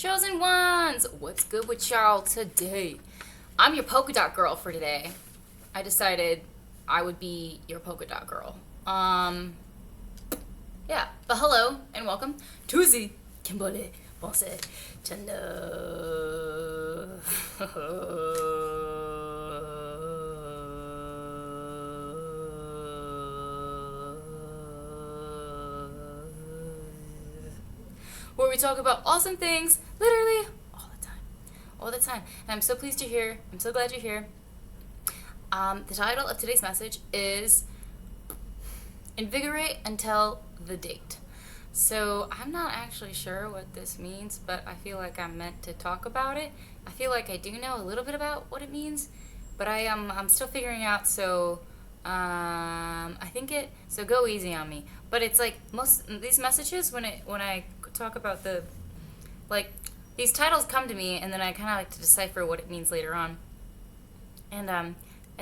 Chosen ones, what's good with y'all today? I'm your polka dot girl for today. I decided I would be your polka dot girl. Yeah, but hello and welcome to the Kimberly Bossett channel. Where we talk about awesome things, literally all the time. All the time. And I'm so pleased you're here. I'm so glad you're here. The title of today's message is Invigorate Until the Date. So I'm not actually sure what this means, but I feel like I'm meant to talk about it. I feel like I do know a little bit about what it means, but I'm still figuring out, so so go easy on me. But it's like most these messages when I talk about these titles come to me, and then I kind of like to decipher what it means later on. And I'd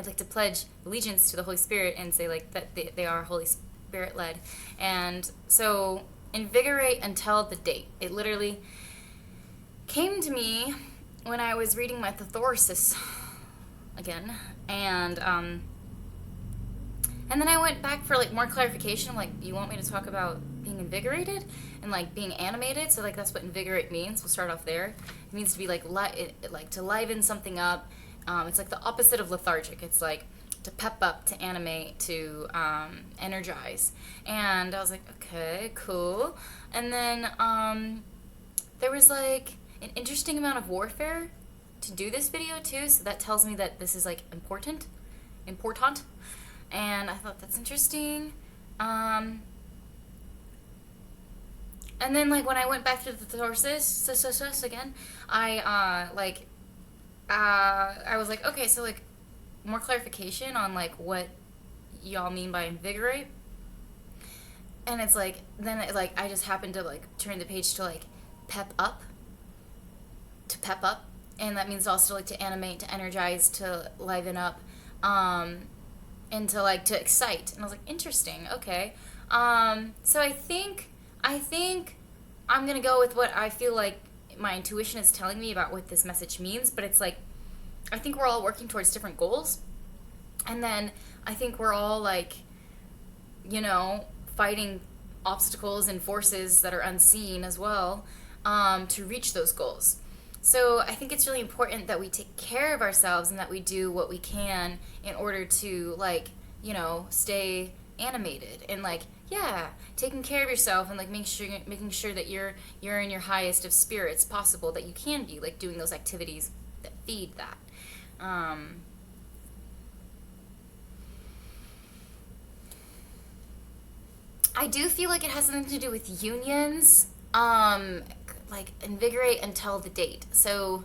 like to pledge allegiance to the Holy Spirit and say like that they are Holy Spirit led. And so invigorate until the date. It literally came to me when I was reading my thesaurus again, and then I went back for like more clarification. Like, you want me to talk about being invigorated and like being animated? So like that's what invigorate means. We'll start off there. It means to be like to liven something up. It's like the opposite of lethargic. It's like to pep up, to animate, to energize. And I was like, okay, cool. And then there was like an interesting amount of warfare to do this video too. So that tells me that this is like important. And I thought that's interesting. And then like when I went back to the thesaurus again, I was like, okay, so like more clarification on like what y'all mean by invigorate. And it's like I just happened to like turn the page to like pep up, and that means also like to animate, to energize, to liven up, and to like to excite. And I was like, interesting, okay. So I think I'm gonna go with what I feel like my intuition is telling me about what this message means. But it's like, I think we're all working towards different goals, and then I think we're all like, fighting obstacles and forces that are unseen as well, to reach those goals. So I think it's really important that we take care of ourselves and that we do what we can in order to stay animated and taking care of yourself and like making sure that you're in your highest of spirits possible that you can be, like doing those activities that feed that. I do feel like it has something to do with unions. Like invigorate until the date. So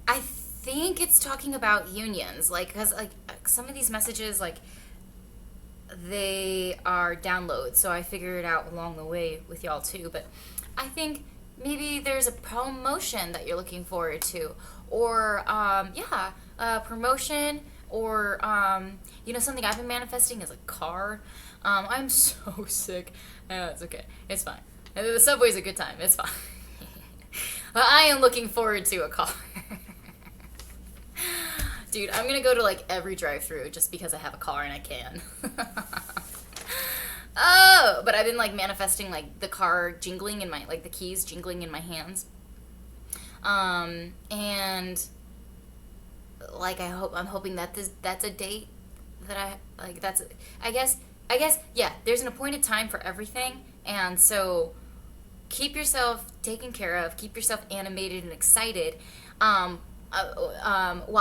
I think it's talking about unions, like, because like some of these messages, like, they are downloads, so I figured it out along the way with y'all too. But I think maybe there's a promotion that you're looking forward to, or promotion, or something I've been manifesting is a car. I'm so sick. It's okay. It's fine. The subway's a good time. It's fine. I am looking forward to a car. Dude, I'm gonna go to like every drive-thru just because I have a car and I can. Oh, but I've been like manifesting like the car jingling in my, like the keys jingling in my hands. And like I'm hoping that that's a date that I guess, yeah, there's an appointed time for everything. And so keep yourself taken care of, keep yourself animated and excited, while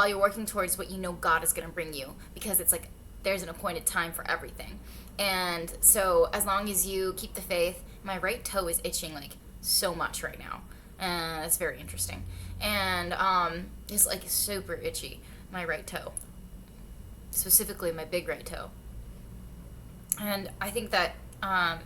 you're working towards what you know God is going to bring you, because it's like there's an appointed time for everything. And so as long as you keep the faith, my right toe is itching like so much right now. That's very interesting. And it's like super itchy, my right toe. Specifically my big right toe. And I think that as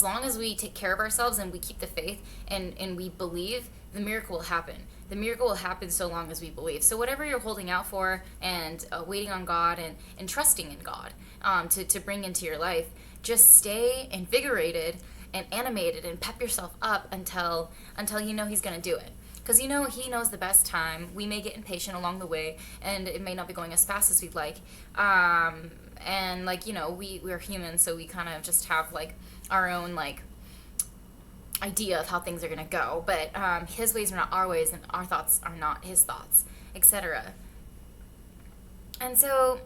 long as we take care of ourselves and we keep the faith and we believe, the miracle will happen. The miracle will happen so long as we believe. So whatever you're holding out for and waiting on God and trusting in God to bring into your life, just stay invigorated and animated and pep yourself up until you know he's going to do it. Because you know he knows the best time. We may get impatient along the way, and it may not be going as fast as we'd like. And like, you know, we're humans, so we kind of just have like our own like idea of how things are going to go. But his ways are not our ways, and our thoughts are not his thoughts, etc. And so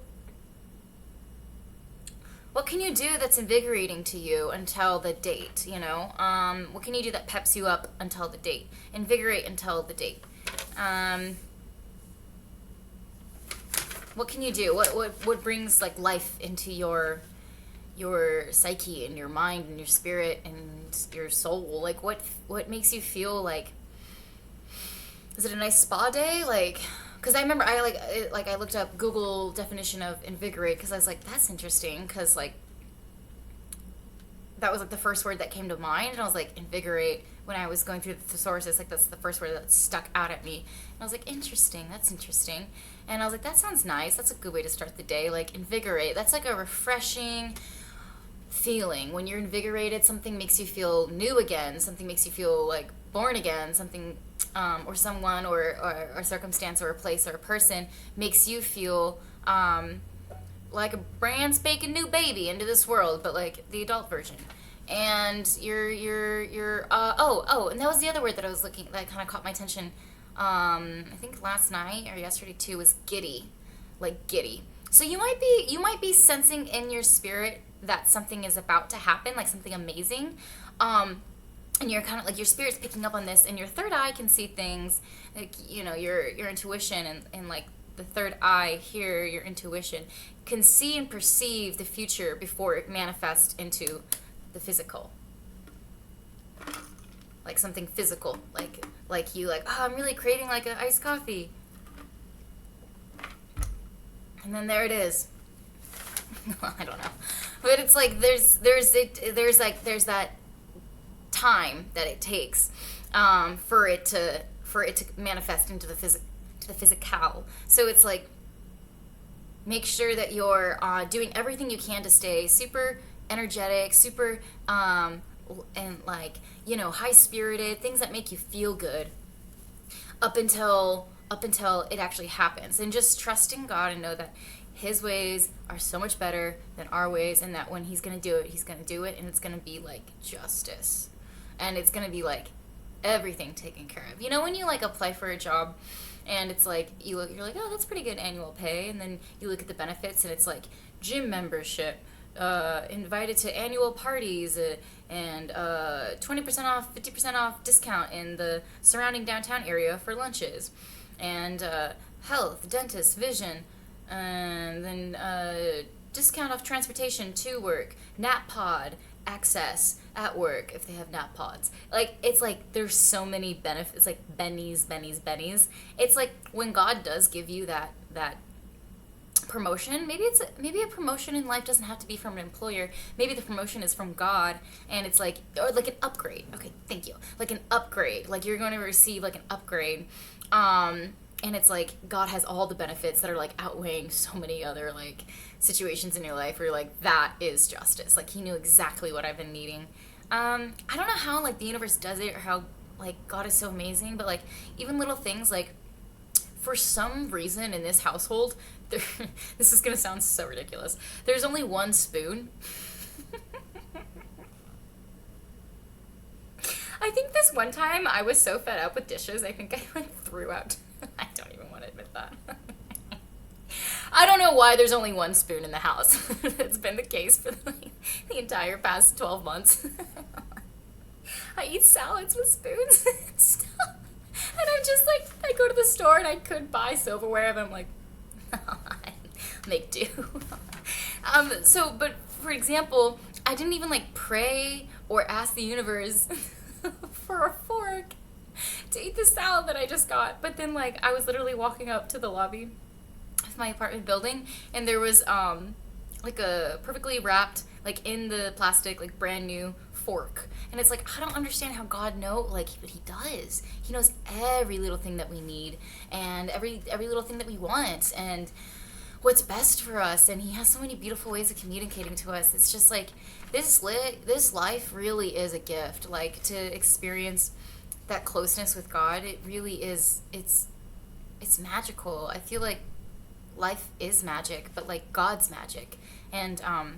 what can you do that's invigorating to you until the date, you know? What can you do that peps you up until the date? Invigorate until the date. What can you do? What brings like life into your psyche and your mind and your spirit and your soul? Like what makes you feel like, is it a nice spa day? Like, because I remember I looked up Google definition of invigorate, because I was like, that's interesting, because like that was like the first word that came to mind, and I was like, invigorate, when I was going through the thesaurus, like that's the first word that stuck out at me, and I was like, interesting, that's interesting, and I was like, that sounds nice, that's a good way to start the day, like invigorate, that's like a refreshing feeling. When you're invigorated, something makes you feel new again, something makes you feel like born again, something or someone or a circumstance or a place or a person makes you feel like a brand spanking new baby into this world, but like the adult version. And you're and that was the other word that I was looking, that kind of caught my attention. I think last night or yesterday too, was giddy, like giddy. So you might be sensing in your spirit that something is about to happen, like something amazing. And you're kind of like, your spirit's picking up on this, and your third eye can see things, like, you know, your intuition and like the third eye here, your intuition can see and perceive the future before it manifests into the physical, like something physical, like you like, oh, I'm really craving like an iced coffee, and then there it is. I don't know, but it's like there's that time that it takes for it to manifest into the physical. So it's like, make sure that you're doing everything you can to stay super energetic, super and like, you know, high spirited, things that make you feel good up until it actually happens, and just trusting God and know that his ways are so much better than our ways, and that when he's gonna do it, he's gonna do it, and it's gonna be like justice. And it's gonna be like everything taken care of. You know, when you like apply for a job, and it's like you're like, oh, that's pretty good annual pay, and then you look at the benefits, and it's like gym membership, invited to annual parties, and 20% off, 50% off discount in the surrounding downtown area for lunches, and health, dentist, vision, and then discount off transportation to work, nap pod access at work if they have nap pods. Like, it's like there's so many benefits, like bennies. It's like when God does give you that promotion, maybe a promotion in life doesn't have to be from an employer. Maybe the promotion is from God, and it's like, or like an upgrade. Okay, thank you. Like an upgrade. Like you're going to receive like an upgrade. And it's like God has all the benefits that are like outweighing so many other like situations in your life where you're like, that is justice. Like he knew exactly what I've been needing. I don't know how like the universe does it, or how like God is so amazing, but like even little things, like for some reason in this household, this is gonna sound so ridiculous, there's only one spoon. I think this one time I was so fed up with dishes, I think I like threw out. I don't even want to admit that. I don't know why there's only one spoon in the house. It's been the case for the entire past 12 months. I eat salads with spoons and stuff. And I'm just like, I go to the store and I could buy silverware, but I'm like, make do. But for example, I didn't even like pray or ask the universe for a fork to eat the salad that I just got. But then like I was literally walking up to the lobby of my apartment building, and there was like a perfectly wrapped, like in the plastic, like brand new fork. And it's like, I don't understand how God knows, like, but he does. He knows every little thing that we need and every little thing that we want. And what's best for us, and he has so many beautiful ways of communicating to us. It's just like this life really is a gift. Like, to experience that closeness with God, it really is. It's magical. I feel like life is magic, but like God's magic. And I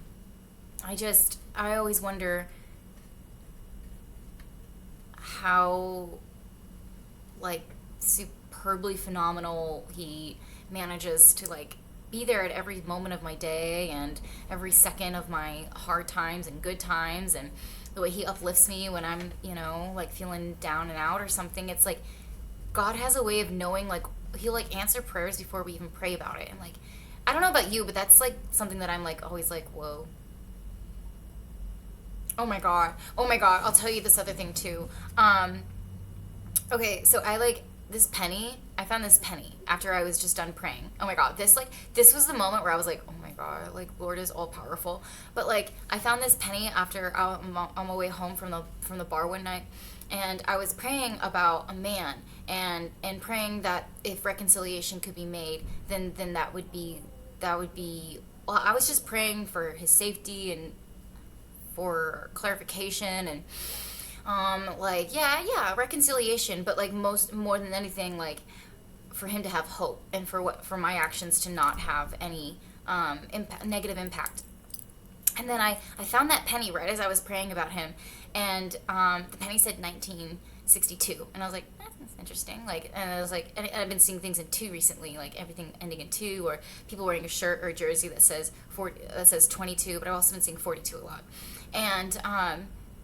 always wonder how, like, superbly phenomenal he manages to, like, be there at every moment of my day and every second of my hard times and good times, and the way he uplifts me when I'm, like, feeling down and out or something. It's like God has a way of knowing, like, he'll, like, answer prayers before we even pray about it. And, like, I don't know about you, but that's, like, something that I'm, like, always like, whoa. Oh my god. I'll tell you this other thing too. Okay, so I found this penny after I was just done praying. Oh my god, this was the moment where I was like, oh my god, like, Lord is all powerful. But, like, I found this penny after on my way home from the bar one night, and I was praying about a man, and praying that if reconciliation could be made, then that would be well, I was just praying for his safety and for clarification, and like, yeah, reconciliation, but, like, more than anything, like, for him to have hope, and for my actions to not have any negative impact. And then I found that penny right as I was praying about him, and the penny said 1962, and I was like, that's interesting. Like, and I was like, and I've been seeing things in 2 recently, like everything ending in 2, or people wearing a shirt or a jersey that says 22, but I've also been seeing 42 a lot. And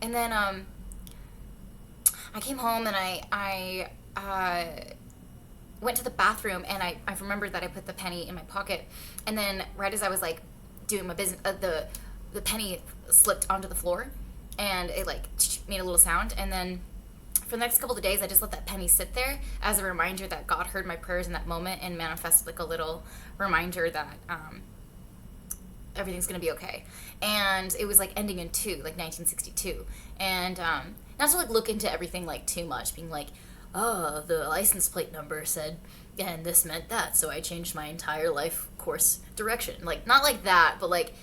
then I came home, and I went to the bathroom, and I remembered that I put the penny in my pocket, and then right as I was, like, doing my business, the penny slipped onto the floor, and it, like, made a little sound. And then for the next couple of days, I just let that penny sit there as a reminder that God heard my prayers in that moment and manifested, like, a little reminder that everything's gonna be okay. And it was, like, ending in 2, like 1962. And not to, like, look into everything, like, too much, being like, oh, the license plate number said, and this meant that, so I changed my entire life course direction. Like, not like that, but, like,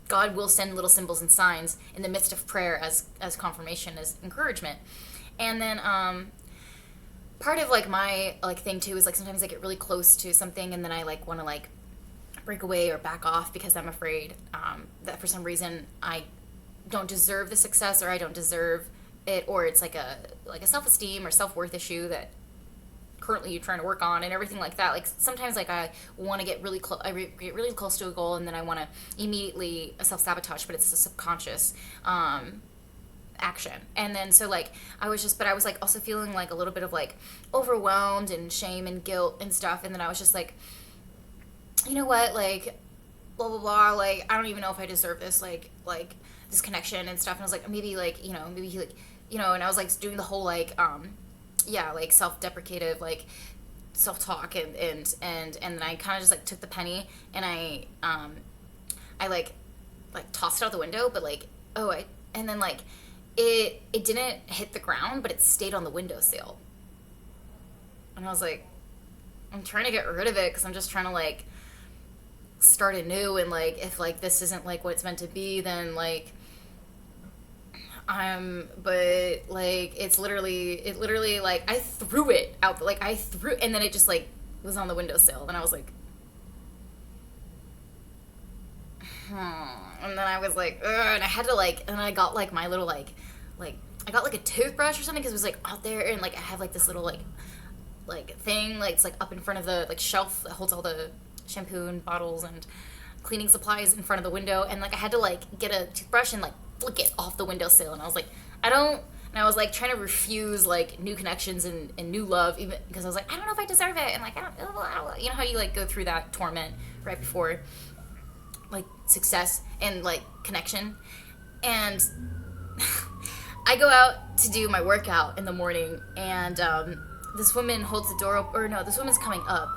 God will send little symbols and signs in the midst of prayer as confirmation, as encouragement. And then part of, like, my, like, thing too is, like, sometimes I get really close to something, and then I, like, want to, like, break away or back off because I'm afraid that for some reason I don't deserve the success, or I don't deserve it, or it's like a self-esteem or self-worth issue that currently you're trying to work on, and everything like that. Like, sometimes, like, I want to get really close. Get really close to a goal, and then I want to immediately self-sabotage, but it's a subconscious action. And then so, like, I was like also feeling, like, a little bit of, like, overwhelmed and shame and guilt and stuff. And then I was just like, you know what, like, blah blah blah, like, I don't even know if I deserve this, like this connection and stuff. And I was like, maybe, like, maybe he, like, and I was, like, doing the whole, like, like, self-deprecative, like, self-talk, and then I kind of just, like, took the penny, and I like tossed it out the window, but, like, and then, like, it didn't hit the ground, but it stayed on the windowsill. And I was like, I'm trying to get rid of it because I'm just trying to, like, start anew, and, like, if, like, this isn't, like, what it's meant to be, then, like, but, like, it literally, like, I threw it out, like, and then it just, like, was on the windowsill, and I was like, and then I was like, ugh, and I had to, like, and I got, like, my little, like, I got, like, a toothbrush or something, because it was, like, out there, and, like, I have, like, this little, like thing, like, it's, like, up in front of the, like, shelf that holds all the shampoo and bottles and cleaning supplies in front of the window, and, like, I had to, like, get a toothbrush and, like, flick it off the windowsill, and I was like, and I was, like, trying to refuse, like, new connections and new love, even because I was like, I don't know if I deserve it, and, like, I don't, you know how you, like, go through that torment right before, like, success and, like, connection. And I go out to do my workout in the morning, and this woman holds the door open, or no, this woman's coming up.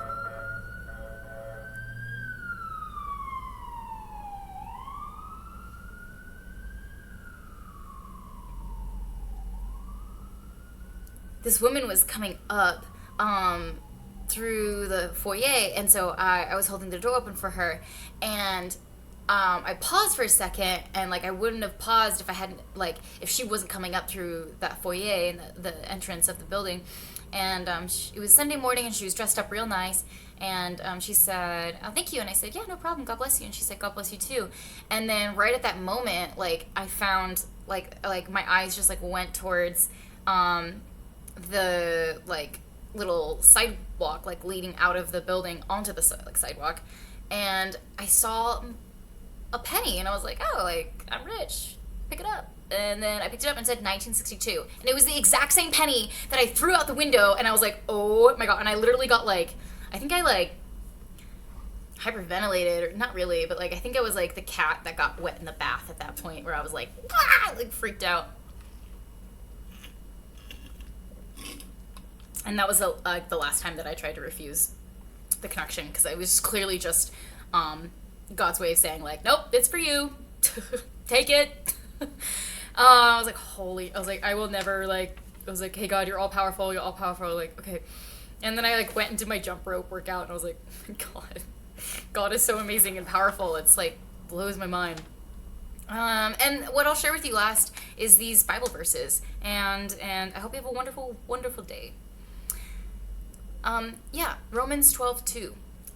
This woman was coming up through the foyer, and so I was holding the door open for her, and I paused for a second, and like I wouldn't have paused if I hadn't, like, if she wasn't coming up through that foyer and the entrance of the building. And it was Sunday morning, and she was dressed up real nice, and she said, "Oh, thank you," and I said, "Yeah, no problem, God bless you," and she said, "God bless you too." And then right at that moment, like, I found like my eyes just like went towards the like little sidewalk like leading out of the building onto the like sidewalk, and I saw a penny, and I was like, "Oh, like, I'm rich, pick it up." And then I picked it up and said 1962, and it was the exact same penny that I threw out the window, and I was like, "Oh my God." And I literally got like, I think I like hyperventilated, or not really, but like I think I was like the cat that got wet in the bath at that point, where I was like, "Ah!" like freaked out. And that was the last time that I tried to refuse the connection, because it was clearly just God's way of saying like, "Nope, it's for you. Take it." I was like, holy, I was like, I will never, like, I was like, "Hey God, you're all powerful, like, okay." And then I like went and did my jump rope workout, and I was like, God is so amazing and powerful. It's like blows my mind. And what I'll share with you last is these Bible verses, and I hope you have a wonderful, wonderful day. Romans 12:2.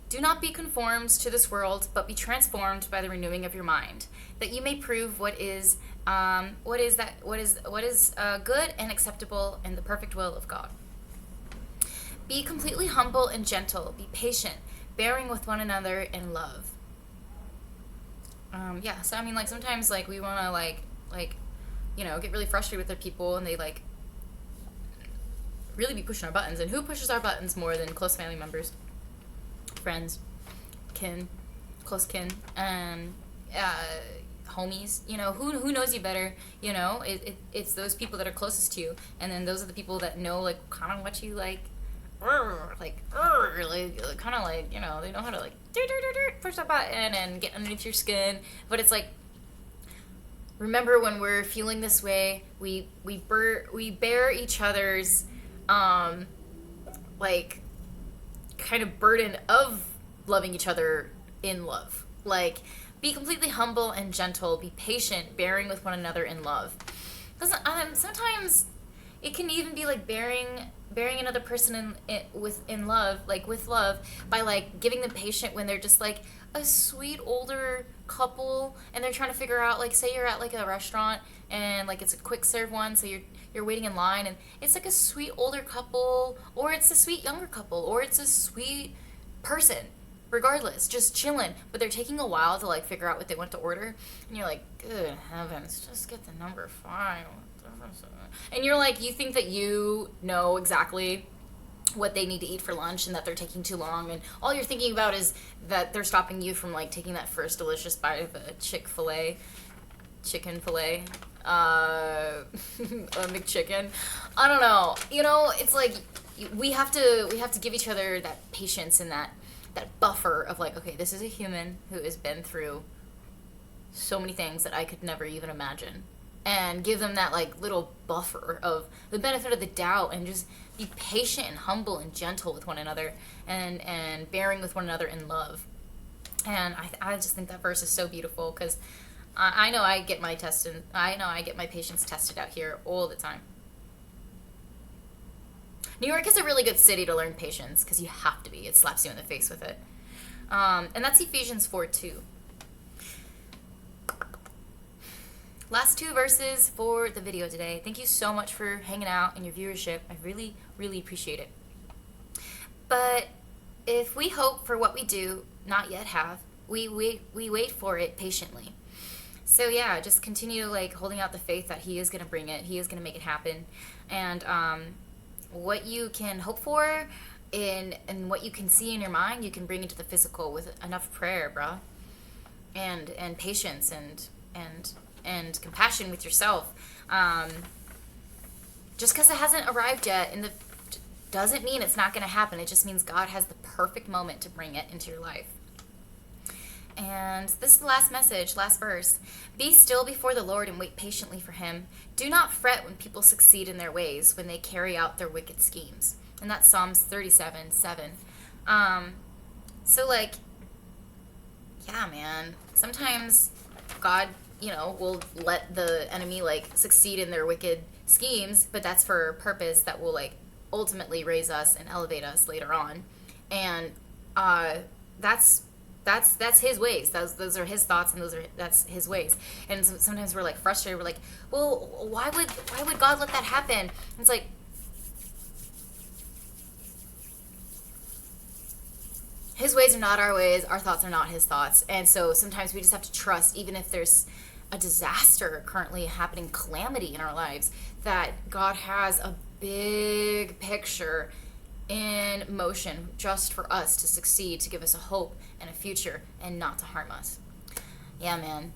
"Do not be conformed to this world, but be transformed by the renewing of your mind, that you may prove what is good and acceptable and the perfect will of God. Be completely humble and gentle. Be patient, bearing with one another in love." So I mean, like, sometimes like we want to like get really frustrated with other people, and they like really be pushing our buttons. And who pushes our buttons more than close family members, friends, close kin, and homies? Who knows you better? It's those people that are closest to you, and then those are the people that know like kind of what you like, kind of like, they know how to like push that button and get underneath your skin. But it's like, remember, when we're feeling this way, we bear each other's like kind of burden of loving each other in love. Like, be completely humble and gentle, be patient, bearing with one another in love. Because sometimes it can even be like bearing another person in love, like with love, by like giving them patient when they're just like a sweet older couple, and they're trying to figure out, like, say you're at like a restaurant, and like it's a quick serve one, so you're waiting in line, and it's like a sweet older couple, or it's a sweet younger couple, or it's a sweet person, regardless, just chilling, but they're taking a while to like figure out what they want to order, and you're like, good heavens, just get the number 5. And you're like, you think that you know exactly what they need to eat for lunch, and that they're taking too long, and all you're thinking about is that they're stopping you from like taking that first delicious bite of a chicken fillet, a McChicken. I don't know. It's like we have to give each other that patience and that buffer of like, okay, this is a human who has been through so many things that I could never even imagine, and give them that like little buffer of the benefit of the doubt, and just be patient and humble and gentle with one another, and bearing with one another in love. And I just think that verse is so beautiful, because I know I get my patience tested out here all the time. New York is a really good city to learn patience, because you have to be. It slaps you in the face with it. And that's Ephesians 4:2. Last 2 verses for the video today. Thank you so much for hanging out and your viewership. I really, really appreciate it. But if we hope for what we do not yet have, we wait for it patiently. So yeah, just continue like holding out the faith that He is going to bring it. He is going to make it happen. And what you can hope for and what you can see in your mind, you can bring into the physical with enough prayer, bruh. And patience and compassion with yourself. Just because it hasn't arrived yet doesn't mean it's not going to happen. It just means God has the perfect moment to bring it into your life. And this is the last message, last verse. Be still before the Lord and wait patiently for Him. Do not fret when people succeed in their ways, when they carry out their wicked schemes. And that's Psalms 37:7. So, like, yeah, man. Sometimes God, will let the enemy, like, succeed in their wicked schemes, but that's for a purpose that will, like, ultimately raise us and elevate us later on. And that's his ways. Those are his thoughts, and that's his ways. And sometimes we're, like, frustrated. We're like, well, why would God let that happen? And it's like, his ways are not our ways. Our thoughts are not his thoughts. And so sometimes we just have to trust, even if there's a disaster currently happening, calamity in our lives, that God has a big picture in motion just for us to succeed, to give us a hope and a future, and not to harm us. Yeah, man.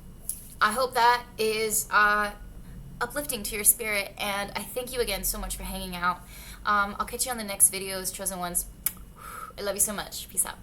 I hope that is uplifting to your spirit, and I thank you again so much for hanging out. I'll catch you on the next videos, chosen ones. I love you so much. Peace out.